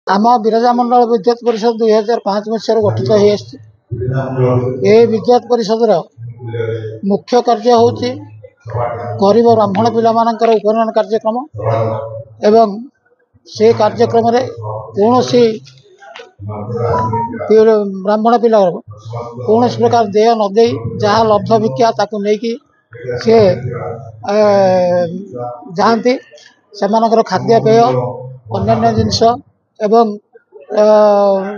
आम बिरजा मंडल विद्युत परिषद 2005 मसीह गठित हो विद्युत परिषद मुख्य कार्य हूँ गरीब ब्राह्मण पिलामानंकर उपनयन कार्यक्रम एवं से कार्यक्रम कौन ब्राह्मण पिला कौन प्रकार देय नदे जहाँ लब्ध भिक्षा ताकू नहीं सी जाती से खाद्यपेय अन्य जिनस एवं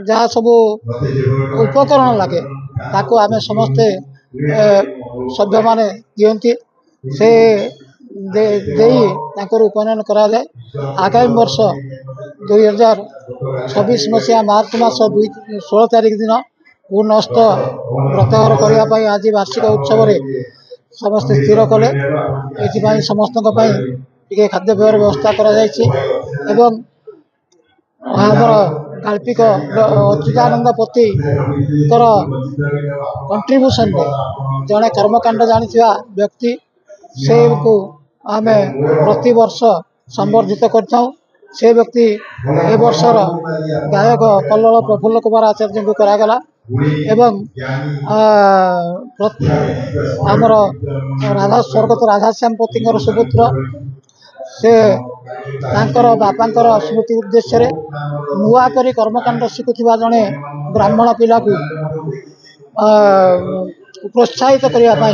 जहाँ सब उपकरण लगे ताकू आमे समस्ते सभ्य माने दियंती से उपनयन करा जाए। आगामी वर्ष 2026 मसीहा मार्च मास 16 तारिख दिन पूर्णस्त प्रत्याहार करने आज वार्षिक उत्सव समस्त स्थिर कले ये समस्त खाद्यपेयर व्यवस्था कर आमर काल्पिक अच्युतानंद पति कंट्रीब्यूशन जड़े कर्मकांड जानी व्यक्ति से को आमे प्रति वर्ष संबर्धित कर व्यक्ति ए वर्षर गायक कल्लल प्रफुल्ल कुमार आचार्य को करागला एवं आमर राधा स्वर्गत राधाश्याम पति सुपुत्र से बापांकर स्मृति उद्देश्य नुआ करी कर्मकांड शिखुवा जड़े ब्राह्मण पिला को प्रोत्साहित करने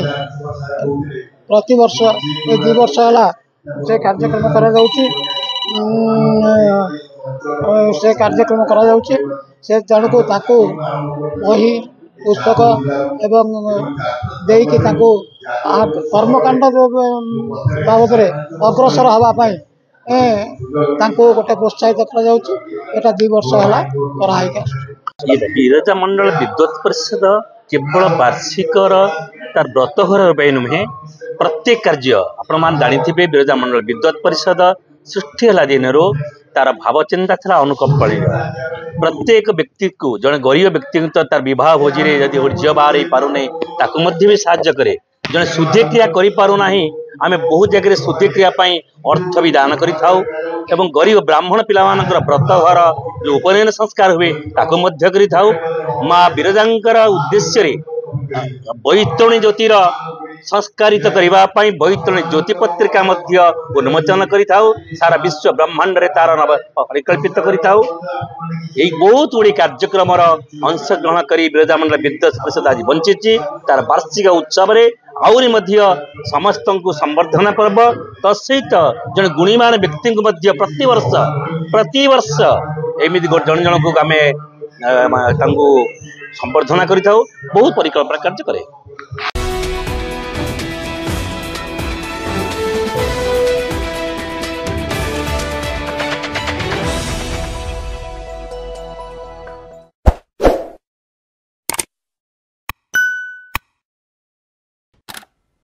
प्रति वर्ष ये 2 वर्ष है से कार्यक्रम करा से जन को ताकू वही पुस्तक एवं देकी कर्मकांड बाबद अग्रसर हाँपाई गोटे प्रोत्साहित कर 2 वर्ष है। बिरजा मंडल विद्युत परिषद केवल वार्षिक तार व्रतघर नुहे प्रत्येक कार्य आपण मान जानी बिरजा मंडल विद्युत परिषद सृष्टि है दिन तार भाव चिंता था अनुकंप प्रत्येक व्यक्ति को जड़े गरीब व्यक्ति तार बह भोजी जदि झील बाहर हो पारे ताकू भी साहाय्य करे जड़े शुद्धि क्रिया करूना आम बहुत जगह शुद्धि क्रिया अर्थ भी दान करूँ गरीब ब्राह्मण पिला व्रत घर जो उपनयन संस्कार हुए ताकू माँ बिरजांकर उद्देश्य बैतरणी ज्योतिर संस्कारित करने बैतरणी ज्योति पत्रिका उन्मोचन कर सारा विश्व ब्रह्मांड रे तार परिकल्पित कर बहुत गुड़ी कार्यक्रम अंशग्रहण कर बिरजा मंडल विद्युत परिषद आज बंची तार वार्षिक उत्सव आहरी समस्त को संवर्धना पर्व तत्सहित जन गुणीमान व्यक्ति प्रति वर्ष एमती जन जन को आम संवर्धना कर बहुत परिकल्पना कार्य करे।